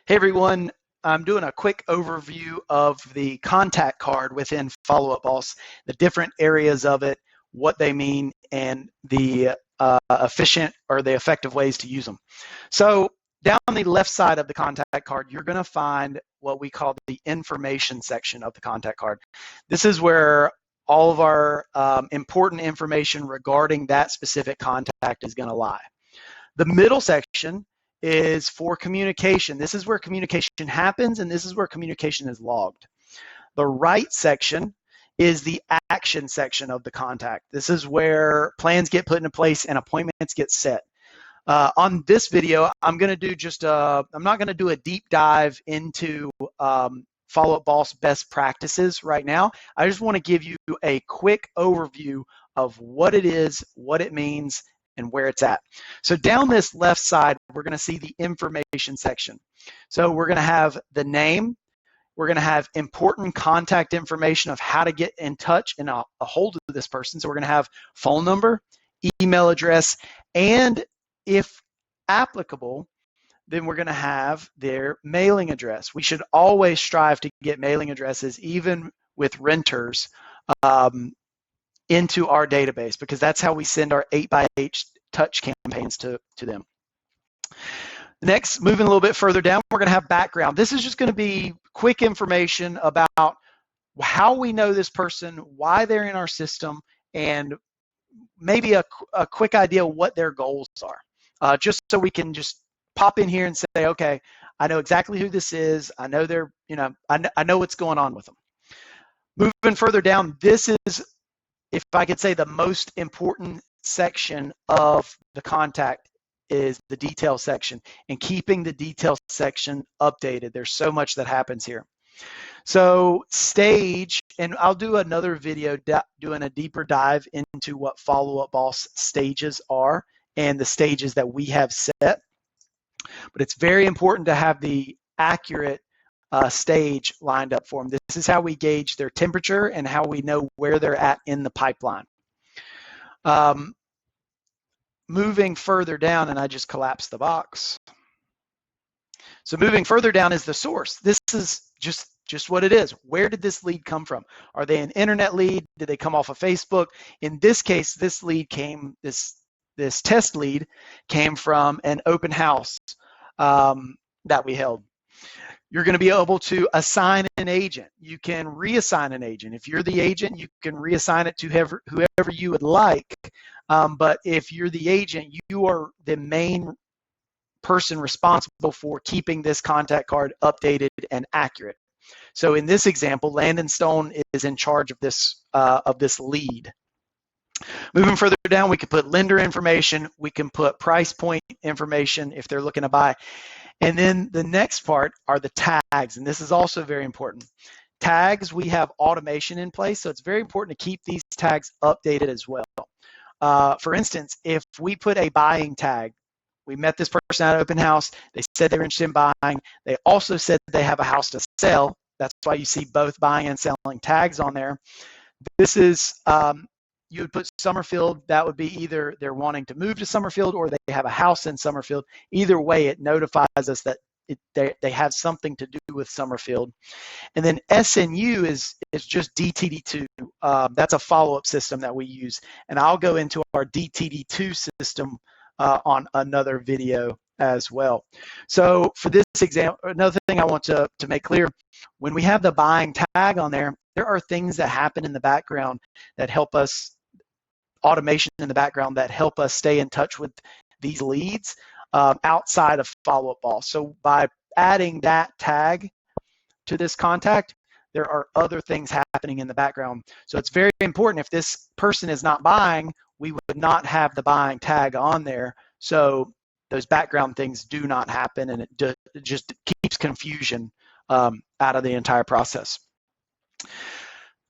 Hey everyone, I'm doing a quick overview of the contact card within Follow Up Boss, the different areas of it, what they mean, and the efficient or the effective ways to use them. So down the left side of the contact card, you're going to find what we call the information section of the contact card. This is where all of our important information regarding that specific contact is going to lie. The middle section is for communication. This is where communication happens, and this is where communication is logged. The right section is the action section of the contact. This is where plans get put into place and appointments get set. On this video, I'm going to do I'm not going to do a deep dive into Follow Up Boss best practices right now. I just want to give you a quick overview of what it is, what it means, and where it's at. So down this left side, we're going to see the information section. So we're going to have the name. We're going to have important contact information of how to get in touch and a hold of this person. So we're going to have phone number, email address, and if applicable, then we're going to have their mailing address. We should always strive to get mailing addresses, even with renters, into our database, because that's how we send our 8x8 touch campaigns to them. Next, moving a little bit further down, we're going to have background. This is just going to be quick information about how we know this person, why they're in our system, and maybe a quick idea of what their goals are. Just so we can just pop in here and say, okay, I know exactly who this is. I know they're, I know what's going on with them. Moving further down, this is, if I could say, the most important section of the contact is the detail section, and keeping the detail section updated. There's so much that happens here. So stage, and I'll do another video doing a deeper dive into what Follow Up Boss stages are and the stages that we have set. But it's very important to have the accurate stage lined up for them. This is how we gauge their temperature and how we know where they're at in the pipeline. Moving further down, and I just collapsed the box. So moving further down is the source. This is just what it is. Where did this lead come from? Are they an internet lead? Did they come off of Facebook? In this case, this lead came, this test lead came from an open house that we held. You're going to be able to assign an agent. You can reassign an agent. If you're the agent, you can reassign it to whoever you would like. But if you're the agent, you are the main person responsible for keeping this contact card updated and accurate. So in this example, Landon Stone is in charge of this lead. Moving further down, we can put lender information. We can put price point information if they're looking to buy. And then the next part are the tags, and this is also very important. Tags, we have automation in place, so it's very important to keep these tags updated as well. For instance, if we put a buying tag, we met this person at open house, they said they were interested in buying, they also said they have a house to sell. That's why you see both buying and selling tags on there. This is, you would put Summerfield, that would be either they're wanting to move to Summerfield or they have a house in Summerfield. Either way, it notifies us that they have something to do with Summerfield. And then SNU is just DTD2. That's a follow-up system that we use. And I'll go into our DTD2 system on another video as well. So for this example, another thing I want to make clear, when we have the buying tag on there, there are things that happen in the background that help us, automation in the background that help us stay in touch with these leads outside of Follow Up Boss. So by adding that tag to this contact, there are other things happening in the background. So it's very important, if this person is not buying, we would not have the buying tag on there. So those background things do not happen, and it just keeps confusion out of the entire process.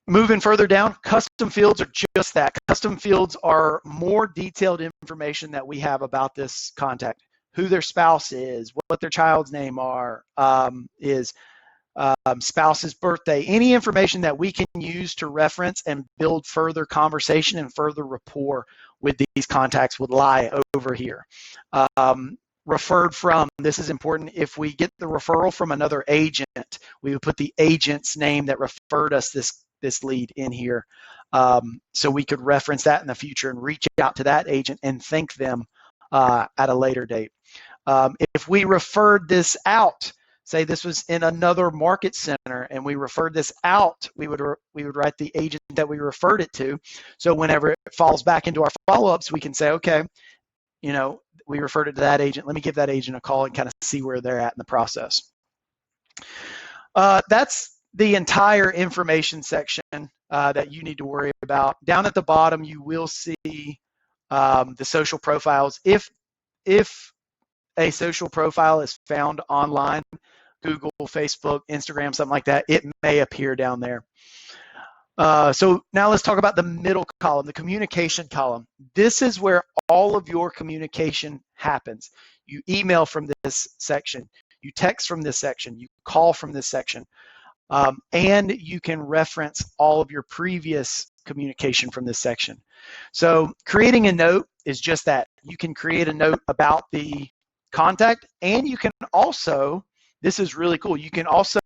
Moving further down, custom fields are just that. Custom fields are more detailed information that we have about this contact. Who their spouse is, what their child's name is, spouse's birthday, any information that we can use to reference and build further conversation and further rapport with these contacts would lie over here. referred from, this is important. If we get the referral from another agent, we would put the agent's name that referred us this lead in here, so we could reference that in the future and reach out to that agent and thank them at a later date. If we referred this out, say this was in another market center and we referred this out, we would write the agent that we referred it to. So whenever it falls back into our follow-ups, we can say, okay, you know, we referred it to that agent. Let me give that agent a call and kind of see where they're at in the process. That's the entire information section that you need to worry about. Down at the bottom, you will see the social profiles. If a social profile is found online, Google, Facebook, Instagram, something like that, it may appear down there. So now let's talk about the middle column, the communication column. This is where all of your communication happens. You email from this section, you text from this section, you call from this section, and you can reference all of your previous communication from this section. So creating a note is just that. You can create a note about the contact, and you can also, this is really cool, you can also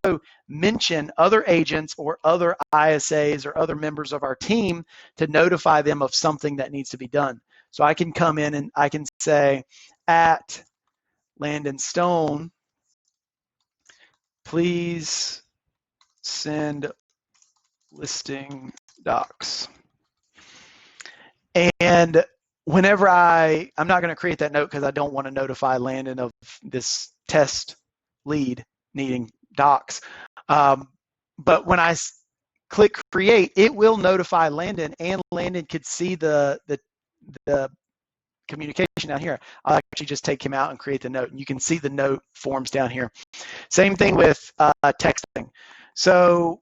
mention other agents or other ISAs or other members of our team to notify them of something that needs to be done. So I can come in and I can say, at Landon Stone, please send listing docs. And whenever I'm not going to create that note because I don't want to notify Landon of this test lead needing docs. But when I click create, it will notify Landon, and Landon could see the communication down here. I'll actually just take him out and create the note, and you can see the note forms down here. Same thing with texting. So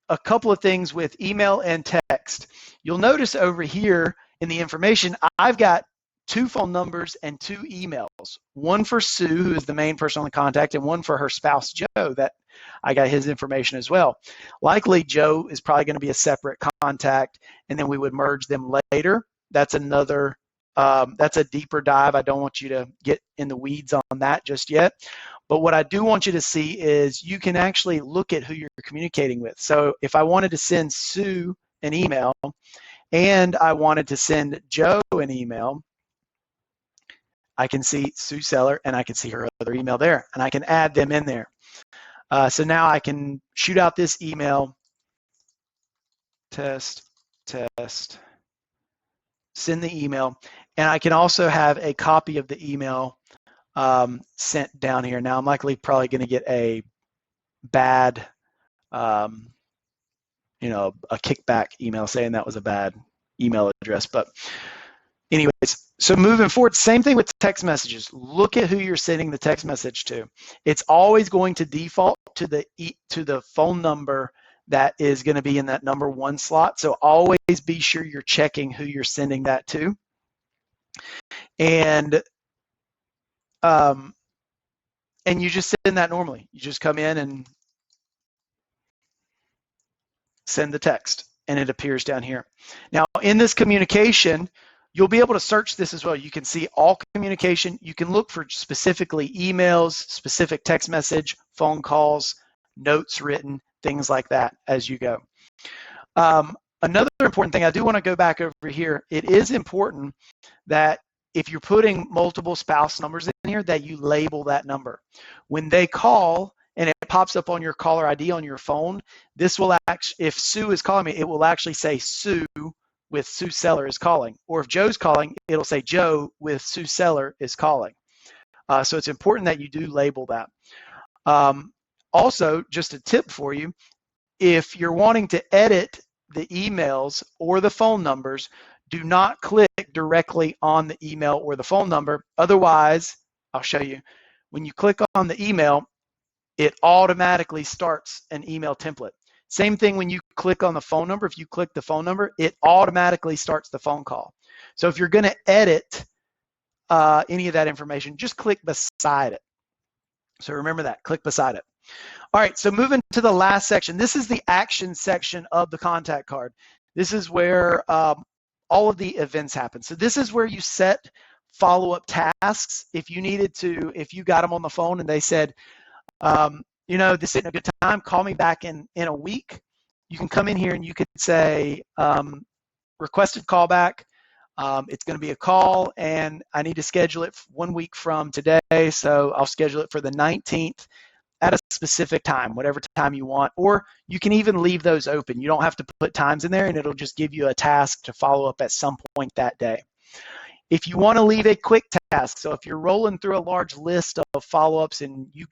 a couple of things with email and text. You'll notice over here in the information, I've got 2 phone numbers and 2 emails, one for Sue, who is the main person on the contact, and one for her spouse, Joe, that I got his information as well. Likely Joe is probably going to be a separate contact, and then we would merge them later. That's another, that's a deeper dive. I don't want you to get in the weeds on that just yet. But what I do want you to see is you can actually look at who you're communicating with. So if I wanted to send Sue an email and I wanted to send Joe an email, I can see Sue Seller and I can see her other email there, and I can add them in there. So now I can shoot out this email, test, send the email, and I can also have a copy of the email sent down here. Now I'm likely probably going to get a bad, you know, a kickback email saying that was a bad email address. But anyways, so moving forward, same thing with text messages. Look at who you're sending the text message to. It's always going to default to the phone number that is going to be in that number 1 slot. So always be sure you're checking who you're sending that to. And you just send that normally. You just come in and send the text, and it appears down here. Now, in this communication, you'll be able to search this as well. You can see all communication. You can look for specifically emails, specific text message, phone calls, notes written, things like that as you go. Another important thing, I do want to go back over here. It is important that if you're putting multiple spouse numbers in here, that you label that number. When they call and it pops up on your caller ID on your phone, this will actually, if Sue is calling me, it will actually say Sue with Sue Seller is calling. Or if Joe's calling, it'll say Joe with Sue Seller is calling. So it's important that you do label that. Also, just a tip for you, if you're wanting to edit the emails or the phone numbers, do not click directly on the email or the phone number. Otherwise, I'll show you, when you click on the email, it automatically starts an email template. Same thing when you click on the phone number. If you click the phone number, it automatically starts the phone call. So if you're going to edit any of that information, just click beside it. So remember that, click beside it. All right, so moving to the last section. This is the action section of the contact card. This is where all of the events happen. So this is where you set follow-up tasks. If you needed to, if you got them on the phone and they said, this isn't a good time, call me back in a week. You can come in here and you could say, requested callback. It's going to be a call, and I need to schedule it 1 week from today, so I'll schedule it for the 19th at a specific time, whatever time you want. Or you can even leave those open. You don't have to put times in there, and it'll just give you a task to follow up at some point that day. If you want to leave a quick task, so if you're rolling through a large list of follow-ups and you're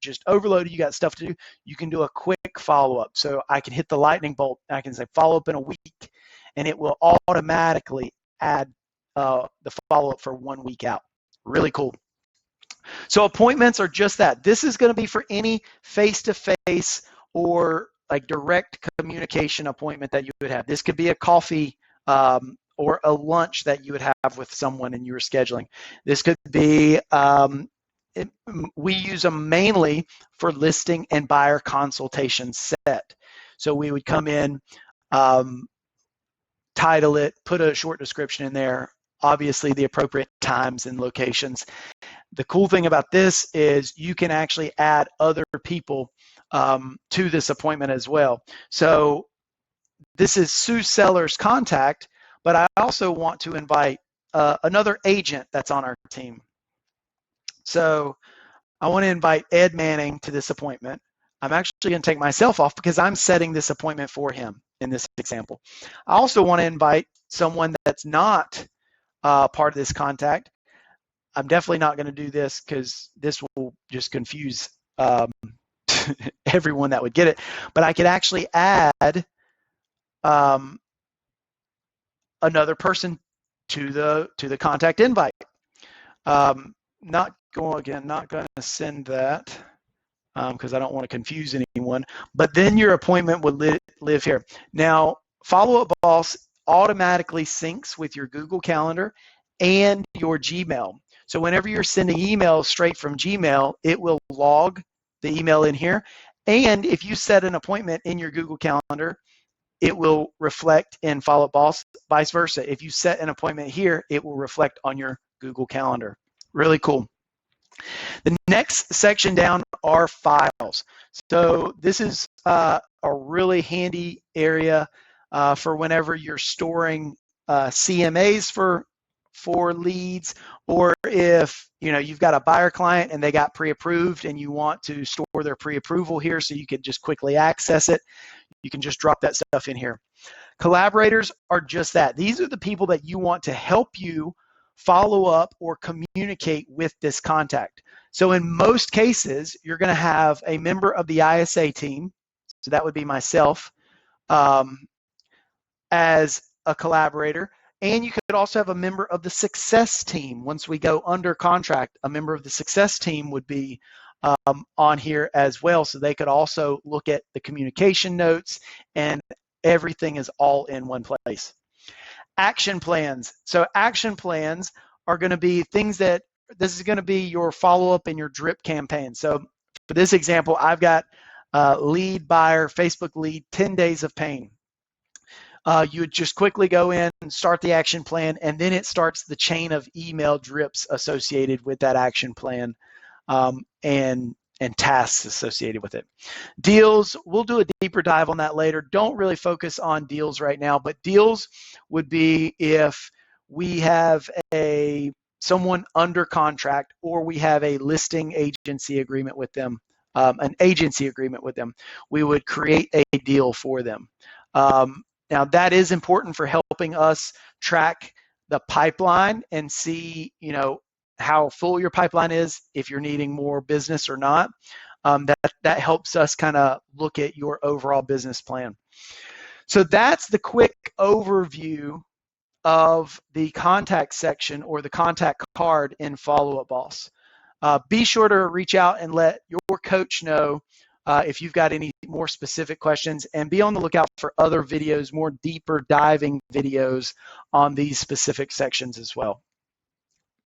just overloaded, you got stuff to do, you can do a quick follow-up. So I can hit the lightning bolt, and I can say follow up in a week, and it will automatically add the follow-up for 1 week out. Really cool. So appointments are just that. This is going to be for any face-to-face or like direct communication appointment that you would have. This could be a coffee or a lunch that you would have with someone and you were scheduling. This could be, we use them mainly for listing and buyer consultation set. So we would come in, title it, put a short description in there, obviously the appropriate times and locations. The cool thing about this is you can actually add other people to this appointment as well. So this is Sue Seller's contact, but I also want to invite another agent that's on our team. So I want to invite Ed Manning to this appointment. I'm actually going to take myself off because I'm setting this appointment for him in this example. I also want to invite someone that's not part of this contact. I'm definitely not going to do this because this will just confuse everyone that would get it. But I could actually add another person to the contact invite. Not going to send that because I don't want to confuse anyone. But then your appointment would live here. Now, Follow-Up Boss automatically syncs with your Google Calendar and your Gmail. So whenever you're sending emails straight from Gmail, it will log the email in here. And if you set an appointment in your Google Calendar, it will reflect in Follow-Up Boss, vice versa. If you set an appointment here, it will reflect on your Google Calendar. Really cool. The next section down are files. So this is a really handy area for whenever you're storing CMAs for leads, or if you've got a buyer client and they got pre-approved and you want to store their pre-approval here so you can just quickly access it, you can just drop that stuff in here. Collaborators are just that. These are the people that you want to help you follow up or communicate with this contact. So in most cases, you're going to have a member of the ISA team, so that would be myself, as a collaborator. And you could also have a member of the success team. Once we go under contract, a member of the success team would be on here as well. So they could also look at the communication notes, and everything is all in one place. Action plans. So action plans are going to be things that, this is going to be your follow-up and your drip campaign. So for this example, I've got lead buyer, Facebook lead, 10 days of pain. You would just quickly go in and start the action plan, and then it starts the chain of email drips associated with that action plan and tasks associated with it. Deals, we'll do a deeper dive on that later. Don't really focus on deals right now, but deals would be if we have someone under contract, or we have a listing agency agreement with them, an agency agreement with them. We would create a deal for them. Now that is important for helping us track the pipeline and see, how full your pipeline is, if you're needing more business or not. That helps us kind of look at your overall business plan. So that's the quick overview of the contact section or the contact card in Follow-Up Boss. Be sure to reach out and let your coach know if you've got any more specific questions, and be on the lookout for other videos, more deeper diving videos on these specific sections as well.